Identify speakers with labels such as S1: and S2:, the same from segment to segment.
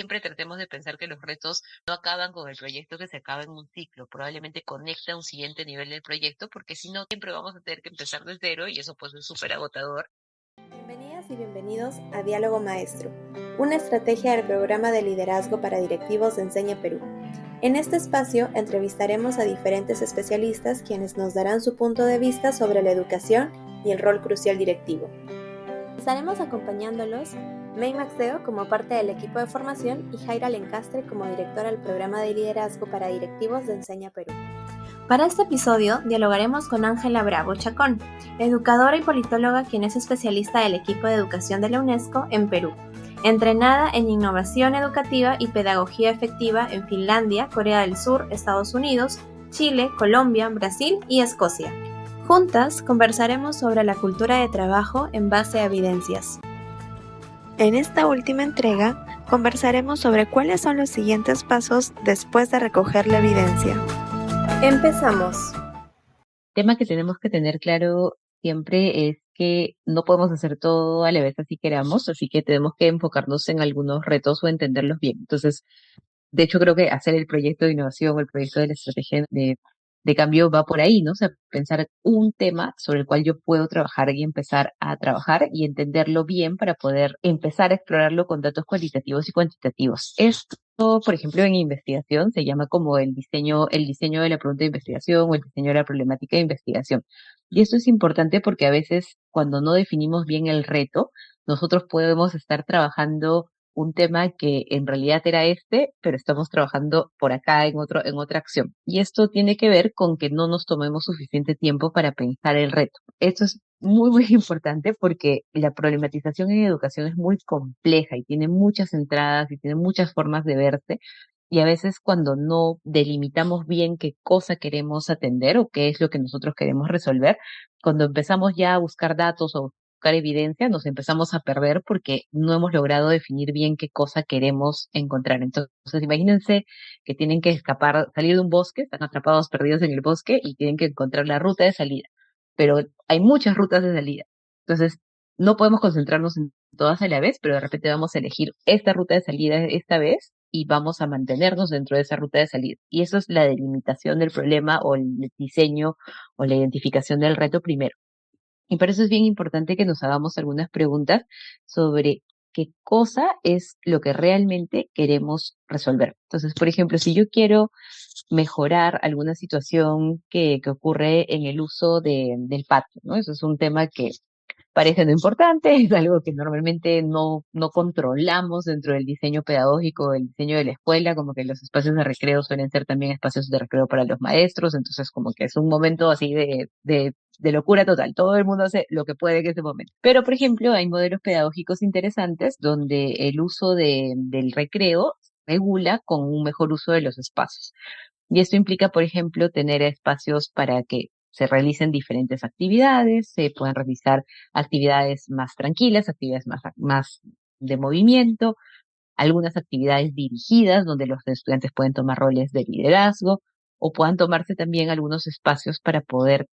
S1: siempre tratemos de pensar que los retos no acaban con el proyecto, que se acaba en un ciclo, probablemente conecta a un siguiente nivel del proyecto, porque si no, siempre vamos a tener que empezar de cero y eso pues es súper agotador.
S2: Bienvenidas y bienvenidos a Diálogo Maestro, una estrategia del programa de liderazgo para directivos de Enseña Perú. En este espacio entrevistaremos a diferentes especialistas quienes nos darán su punto de vista sobre la educación y el rol crucial directivo. Estaremos acompañándolos May Maxeo como parte del equipo de formación y Jaira Lencastre como directora del programa de liderazgo para directivos de Enseña Perú. Para este episodio dialogaremos con Ángela Bravo Chacón, educadora y politóloga quien es especialista del equipo de educación de la UNESCO en Perú, entrenada en innovación educativa y pedagogía efectiva en Finlandia, Corea del Sur, Estados Unidos, Chile, Colombia, Brasil y Escocia. Juntas conversaremos sobre la cultura de trabajo en base a evidencias. En esta última entrega conversaremos sobre cuáles son los siguientes pasos después de recoger la evidencia. Empezamos.
S1: El tema que tenemos que tener claro siempre es que no podemos hacer todo a la vez así queramos, así que tenemos que enfocarnos en algunos retos o entenderlos bien. Entonces, de hecho, creo que hacer el proyecto de innovación o el proyecto de la estrategia de cambio va por ahí, ¿no? O sea, pensar un tema sobre el cual yo puedo trabajar y empezar a trabajar y entenderlo bien para poder empezar a explorarlo con datos cualitativos y cuantitativos. Esto, por ejemplo, en investigación se llama como el diseño de la pregunta de investigación o el diseño de la problemática de investigación. Y esto es importante porque a veces cuando no definimos bien el reto, nosotros podemos estar trabajando un tema que en realidad era pero estamos trabajando por acá en otra acción. Y esto tiene que ver con que no nos tomemos suficiente tiempo para pensar el reto. Esto es muy, muy importante porque la problematización en educación es muy compleja y tiene muchas entradas y tiene muchas formas de verse. Y a veces cuando no delimitamos bien qué cosa queremos atender o qué es lo que nosotros queremos resolver, cuando empezamos ya a buscar datos o buscar evidencia, nos empezamos a perder porque no hemos logrado definir bien qué cosa queremos encontrar. Entonces, imagínense que tienen que escapar, salir de un bosque, están atrapados, perdidos en el bosque y tienen que encontrar la ruta de salida. Pero hay muchas rutas de salida. Entonces, no podemos concentrarnos en todas a la vez, pero de repente vamos a elegir esta ruta de salida esta vez y vamos a mantenernos dentro de esa ruta de salida. Y eso es la delimitación del problema o el diseño o la identificación del reto primero. Y por eso es bien importante que nos hagamos algunas preguntas sobre qué cosa es lo que realmente queremos resolver. Entonces, por ejemplo, si yo quiero mejorar alguna situación que ocurre en el uso del patio, ¿no? Eso es un tema que parece no importante, es algo que normalmente no controlamos dentro del diseño pedagógico, el diseño de la escuela, como que los espacios de recreo suelen ser también espacios de recreo para los maestros, entonces como que es un momento así de locura total, todo el mundo hace lo que puede en ese momento. Pero, por ejemplo, hay modelos pedagógicos interesantes donde el uso del recreo regula con un mejor uso de los espacios. Y esto implica, por ejemplo, tener espacios para que se realicen diferentes actividades, se puedan realizar actividades más tranquilas, actividades más de movimiento, algunas actividades dirigidas donde los estudiantes pueden tomar roles de liderazgo o puedan tomarse también algunos espacios para poder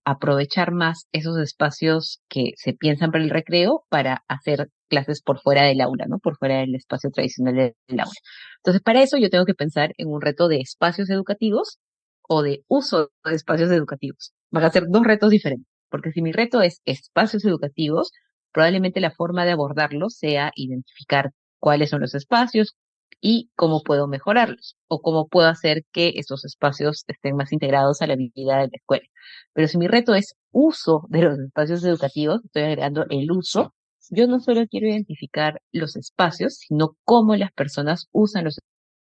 S1: aprovechar más esos espacios que se piensan para el recreo para hacer clases por fuera del aula, ¿no? Por fuera del espacio tradicional del aula. Entonces, para eso yo tengo que pensar en un reto de espacios educativos o de uso de espacios educativos. Van a ser dos retos diferentes, porque si mi reto es espacios educativos, probablemente la forma de abordarlo sea identificar cuáles son los espacios y cómo puedo mejorarlos o cómo puedo hacer que esos espacios estén más integrados a la vida de la escuela. Pero si mi reto es uso de los espacios educativos, estoy agregando el uso, yo no solo quiero identificar los espacios, sino cómo las personas usan los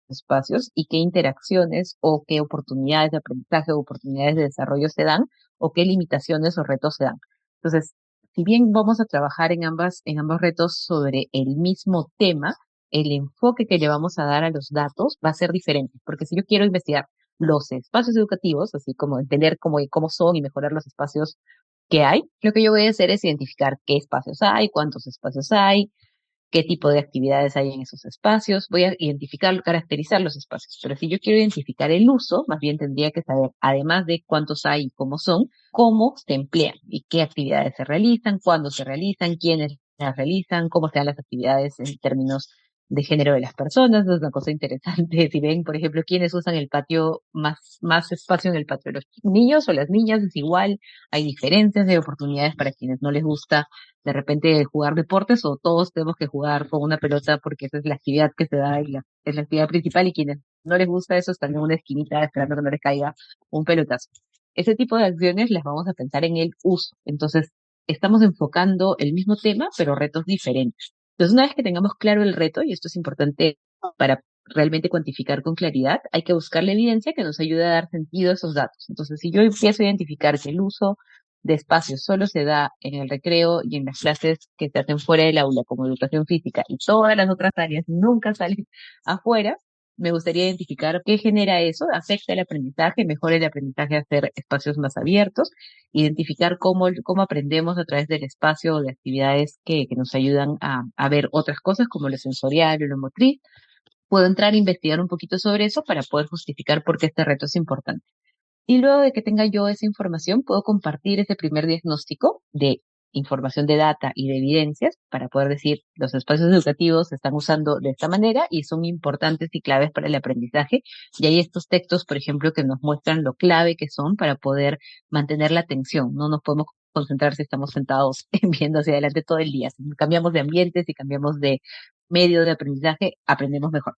S1: espacios y qué interacciones o qué oportunidades de aprendizaje o oportunidades de desarrollo se dan o qué limitaciones o retos se dan. Entonces, si bien vamos a trabajar en ambos retos sobre el mismo tema, el enfoque que le vamos a dar a los datos va a ser diferente, porque si yo quiero investigar los espacios educativos, así como entender cómo son y mejorar los espacios que hay, lo que yo voy a hacer es identificar qué espacios hay, cuántos espacios hay, qué tipo de actividades hay en esos espacios. Voy a identificar, caracterizar los espacios. Pero si yo quiero identificar el uso, más bien tendría que saber, además de cuántos hay y cómo son, cómo se emplean y qué actividades se realizan, cuándo se realizan, quiénes las realizan, cómo se dan las actividades en términos de género de las personas, es una cosa interesante. Si ven, por ejemplo, quiénes usan el patio, más espacio en el patio, los niños o las niñas, es igual, hay diferencias de oportunidades para quienes no les gusta de repente jugar deportes o todos tenemos que jugar con una pelota porque esa es la actividad que se da y es la actividad principal y quienes no les gusta eso están en una esquinita esperando que no les caiga un pelotazo. Ese tipo de acciones las vamos a pensar en el uso. Entonces, estamos enfocando el mismo tema, pero retos diferentes. Entonces, una vez que tengamos claro el reto, y esto es importante para realmente cuantificar con claridad, hay que buscar la evidencia que nos ayude a dar sentido a esos datos. Entonces, si yo empiezo a identificar que el uso de espacios solo se da en el recreo y en las clases que se hacen fuera del aula, como educación física, y todas las otras áreas nunca salen afuera, me gustaría identificar qué genera eso, afecta el aprendizaje, mejora el aprendizaje a hacer espacios más abiertos, identificar cómo aprendemos a través del espacio o de actividades que nos ayudan a ver otras cosas como lo sensorial o lo motriz. Puedo entrar a investigar un poquito sobre eso para poder justificar por qué este reto es importante. Y luego de que tenga yo esa información, puedo compartir ese primer diagnóstico de información de data y de evidencias para poder decir los espacios educativos se están usando de esta manera y son importantes y claves para el aprendizaje. Y hay estos textos, por ejemplo, que nos muestran lo clave que son para poder mantener la atención. No nos podemos concentrar si estamos sentados viendo hacia adelante todo el día. Si cambiamos de ambiente, si cambiamos de medio de aprendizaje, aprendemos mejor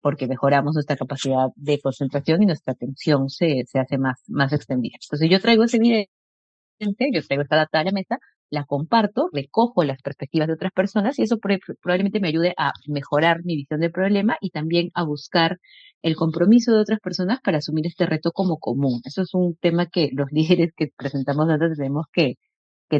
S1: porque mejoramos nuestra capacidad de concentración y nuestra atención se hace más extendida. Entonces yo traigo ese evidencia, yo traigo esta data a la mesa, la comparto, recojo las perspectivas de otras personas y eso probablemente me ayude a mejorar mi visión del problema y también a buscar el compromiso de otras personas para asumir este reto como común. Eso es un tema que los líderes que presentamos antes tenemos que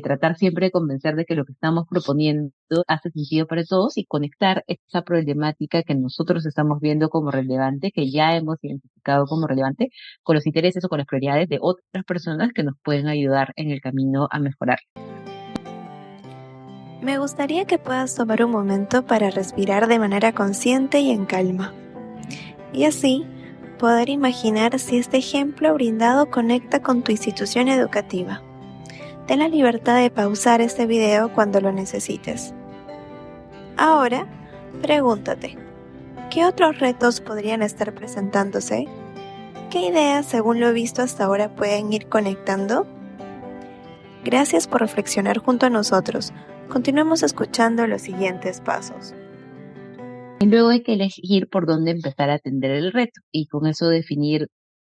S1: tratar siempre de convencer de que lo que estamos proponiendo hace sentido para todos y conectar esa problemática que nosotros estamos viendo como relevante, que ya hemos identificado como relevante, con los intereses o con las prioridades de otras personas que nos pueden ayudar en el camino a mejorar.
S2: Me gustaría que puedas tomar un momento para respirar de manera consciente y en calma. Y así, poder imaginar si este ejemplo brindado conecta con tu institución educativa. Ten la libertad de pausar este video cuando lo necesites. Ahora, pregúntate, ¿qué otros retos podrían estar presentándose? ¿Qué ideas, según lo visto hasta ahora, pueden ir conectando? Gracias por reflexionar junto a nosotros. Continuemos escuchando los siguientes pasos.
S1: Y luego hay que elegir por dónde empezar a atender el reto y con eso definir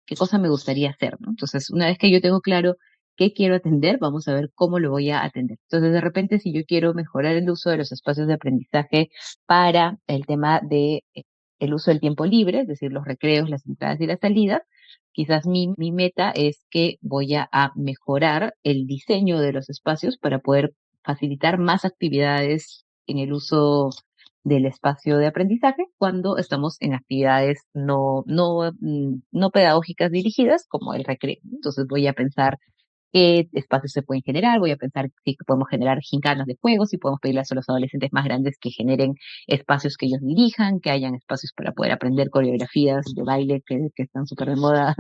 S1: qué cosa me gustaría hacer, ¿no? Entonces, una vez que yo tengo claro qué quiero atender, vamos a ver cómo lo voy a atender. Entonces, de repente, si yo quiero mejorar el uso de los espacios de aprendizaje para el tema de el uso del tiempo libre, es decir, los recreos, las entradas y las salidas, quizás mi meta es que voy a mejorar el diseño de los espacios para poder facilitar más actividades en el uso del espacio de aprendizaje cuando estamos en actividades no pedagógicas dirigidas como el recreo. Entonces voy a pensar qué espacios se pueden generar, voy a pensar si podemos generar gincanas de juegos, si podemos pedirles a los adolescentes más grandes que generen espacios que ellos dirijan, que hayan espacios para poder aprender coreografías de baile que están súper de moda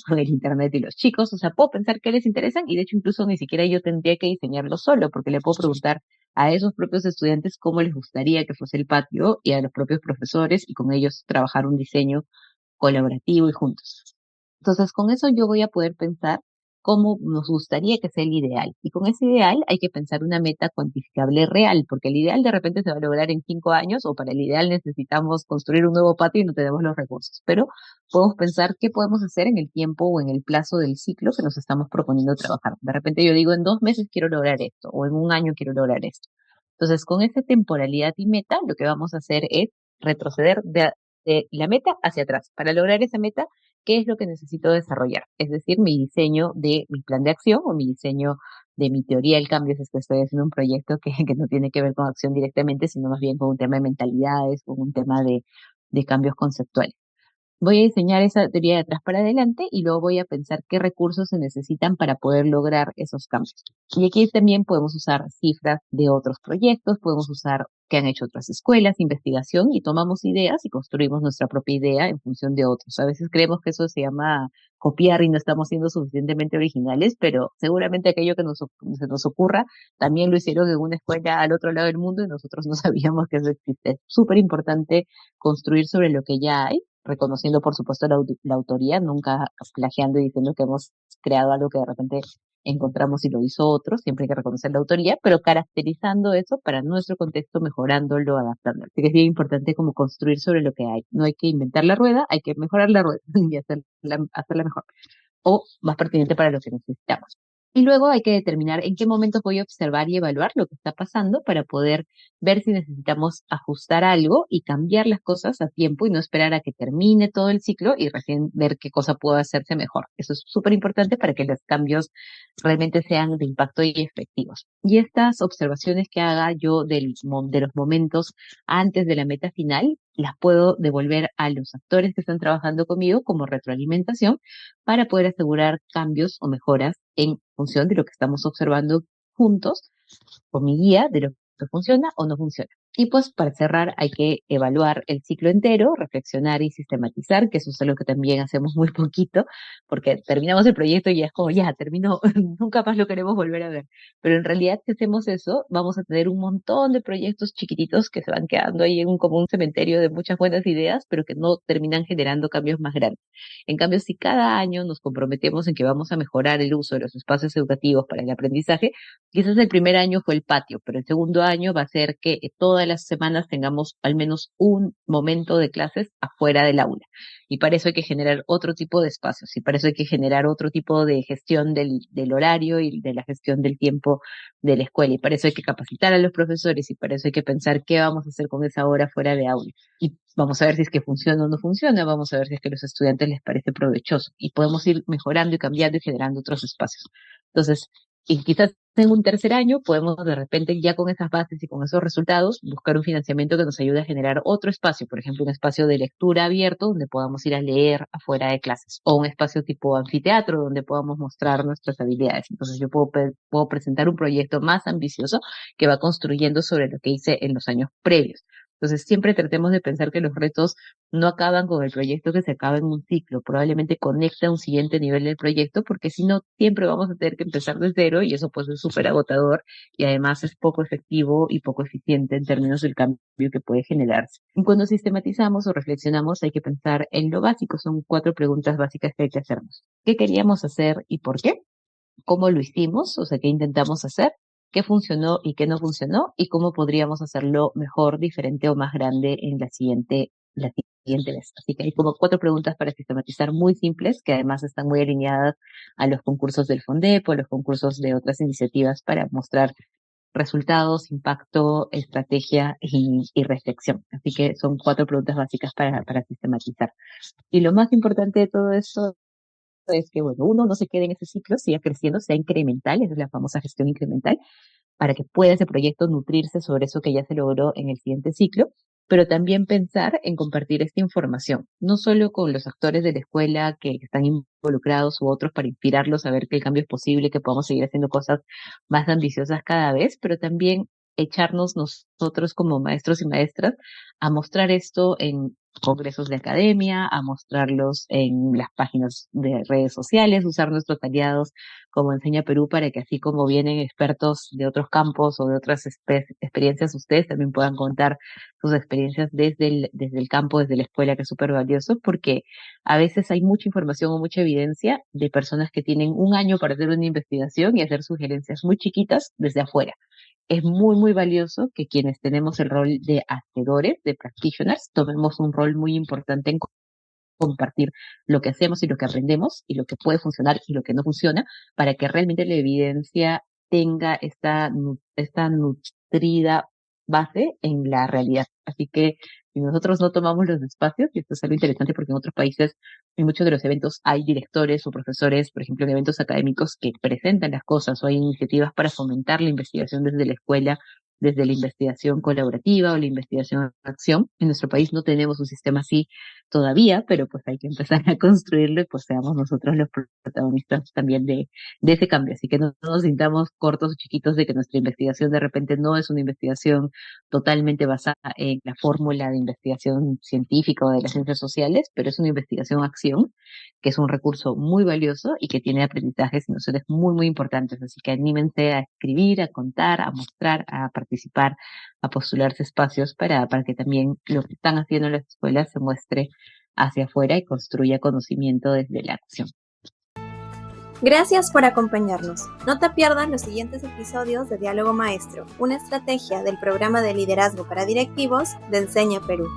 S1: con el internet y los chicos. O sea, puedo pensar qué les interesan y de hecho incluso ni siquiera yo tendría que diseñarlo solo porque le puedo preguntar a esos propios estudiantes cómo les gustaría que fuese el patio y a los propios profesores y con ellos trabajar un diseño colaborativo y juntos. Entonces, con eso yo voy a poder pensar cómo nos gustaría que sea el ideal. Y con ese ideal hay que pensar una meta cuantificable real, porque el ideal de repente se va a lograr en 5 años o para el ideal necesitamos construir un nuevo patio y no tenemos los recursos. Pero podemos pensar qué podemos hacer en el tiempo o en el plazo del ciclo que nos estamos proponiendo trabajar. De repente yo digo, en 2 meses quiero lograr esto o en un año quiero lograr esto. Entonces, con esa temporalidad y meta, lo que vamos a hacer es retroceder de la meta hacia atrás. Para lograr esa meta, ¿qué es lo que necesito desarrollar? Es decir, mi diseño de mi plan de acción o mi diseño de mi teoría del cambio, si es que estoy haciendo un proyecto que no tiene que ver con acción directamente, sino más bien con un tema de mentalidades, con un tema de cambios conceptuales. Voy a diseñar esa teoría de atrás para adelante y luego voy a pensar qué recursos se necesitan para poder lograr esos cambios. Y aquí también podemos usar cifras de otros proyectos, podemos usar qué han hecho otras escuelas, investigación, y tomamos ideas y construimos nuestra propia idea en función de otros. A veces creemos que eso se llama copiar y no estamos siendo suficientemente originales, pero seguramente aquello que se nos ocurra también lo hicieron en una escuela al otro lado del mundo y nosotros no sabíamos que eso existe. Es súper importante construir sobre lo que ya hay, reconociendo por supuesto la autoría, nunca plagiando y diciendo que hemos creado algo que de repente encontramos y lo hizo otro, siempre hay que reconocer la autoría, pero caracterizando eso para nuestro contexto, mejorándolo, adaptándolo. Así que es bien importante como construir sobre lo que hay. No hay que inventar la rueda, hay que mejorar la rueda y hacerla mejor o más pertinente para lo que necesitamos. Y luego hay que determinar en qué momentos voy a observar y evaluar lo que está pasando para poder ver si necesitamos ajustar algo y cambiar las cosas a tiempo y no esperar a que termine todo el ciclo y recién ver qué cosa puede hacerse mejor. Eso es súper importante para que los cambios realmente sean de impacto y efectivos. Y estas observaciones que haga yo de los momentos antes de la meta final, las puedo devolver a los actores que están trabajando conmigo como retroalimentación para poder asegurar cambios o mejoras en función de lo que estamos observando juntos, con mi guía de lo que funciona o no funciona. Y pues para cerrar hay que evaluar el ciclo entero, reflexionar y sistematizar, que eso es algo que también hacemos muy poquito, porque terminamos el proyecto y ya es como, ya, terminó, nunca más lo queremos volver a ver. Pero en realidad, si hacemos eso, vamos a tener un montón de proyectos chiquititos que se van quedando ahí en como un cementerio de muchas buenas ideas, pero que no terminan generando cambios más grandes. En cambio, si cada año nos comprometemos en que vamos a mejorar el uso de los espacios educativos para el aprendizaje, quizás el primer año fue el patio, pero el segundo año va a ser que todas las semanas tengamos al menos un momento de clases afuera del aula. Y para eso hay que generar otro tipo de espacios, y para eso hay que generar otro tipo de gestión del horario y de la gestión del tiempo de la escuela. Y para eso hay que capacitar a los profesores, y para eso hay que pensar qué vamos a hacer con esa hora fuera de aula. Y vamos a ver si es que funciona o no funciona, vamos a ver si es que a los estudiantes les parece provechoso. Y podemos ir mejorando y cambiando y generando otros espacios. Entonces, y quizás en un tercer año podemos de repente ya con esas bases y con esos resultados buscar un financiamiento que nos ayude a generar otro espacio, por ejemplo un espacio de lectura abierto donde podamos ir a leer afuera de clases o un espacio tipo anfiteatro donde podamos mostrar nuestras habilidades. Entonces yo puedo presentar un proyecto más ambicioso que va construyendo sobre lo que hice en los años previos. Entonces siempre tratemos de pensar que los retos no acaban con el proyecto, que se acaba en un ciclo, probablemente conecta a un siguiente nivel del proyecto, porque si no, siempre vamos a tener que empezar de cero y eso pues es súper agotador y además es poco efectivo y poco eficiente en términos del cambio que puede generarse. Y cuando sistematizamos o reflexionamos hay que pensar en lo básico, son 4 preguntas básicas que hay que hacernos. ¿Qué queríamos hacer y por qué? ¿Cómo lo hicimos? O sea, ¿qué intentamos hacer? ¿Qué funcionó y qué no funcionó? ¿Y cómo podríamos hacerlo mejor, diferente o más grande en la siguiente vez? Así que hay como 4 preguntas para sistematizar muy simples, que además están muy alineadas a los concursos del FONDEP o a los concursos de otras iniciativas para mostrar resultados, impacto, estrategia y reflexión. Así que son 4 preguntas básicas para sistematizar. Y lo más importante de todo eso es que, bueno, uno no se quede en ese ciclo, siga creciendo, sea incremental, esa es la famosa gestión incremental, para que pueda ese proyecto nutrirse sobre eso que ya se logró en el siguiente ciclo, pero también pensar en compartir esta información, no solo con los actores de la escuela que están involucrados u otros para inspirarlos a ver que el cambio es posible, que podamos seguir haciendo cosas más ambiciosas cada vez, pero también echarnos nosotros como maestros y maestras a mostrar esto en congresos de academia, a mostrarlos en las páginas de redes sociales, usar nuestros aliados como Enseña Perú para que así como vienen expertos de otros campos o de otras experiencias, ustedes también puedan contar sus experiencias desde el campo, desde la escuela, que es súper valioso, porque a veces hay mucha información o mucha evidencia de personas que tienen un año para hacer una investigación y hacer sugerencias muy chiquitas desde afuera. Es muy, muy valioso que quienes tenemos el rol de hacedores, de practitioners, tomemos un rol muy importante en compartir lo que hacemos y lo que aprendemos y lo que puede funcionar y lo que no funciona para que realmente la evidencia tenga esta nutrida base en la realidad. Así que si nosotros no tomamos los espacios, y esto es algo interesante porque en otros países, en muchos de los eventos hay directores o profesores, por ejemplo, en eventos académicos que presentan las cosas o hay iniciativas para fomentar la investigación desde la escuela, desde la investigación colaborativa o la investigación de acción. En nuestro país no tenemos un sistema así, todavía, pero pues hay que empezar a construirlo y pues seamos nosotros los protagonistas también de ese cambio. Así que no nos sintamos cortos o chiquitos de que nuestra investigación de repente no es una investigación totalmente basada en la fórmula de investigación científica o de las ciencias sociales, pero es una investigación-acción, que es un recurso muy valioso y que tiene aprendizajes y nociones muy importantes. Así que anímense a escribir, a contar, a mostrar, a participar, a postularse espacios para que también lo que están haciendo en las escuelas se muestre hacia afuera y construya conocimiento desde la acción.
S2: Gracias por acompañarnos. No te pierdas los siguientes episodios de Diálogo Maestro, una estrategia del programa de liderazgo para directivos de Enseña Perú.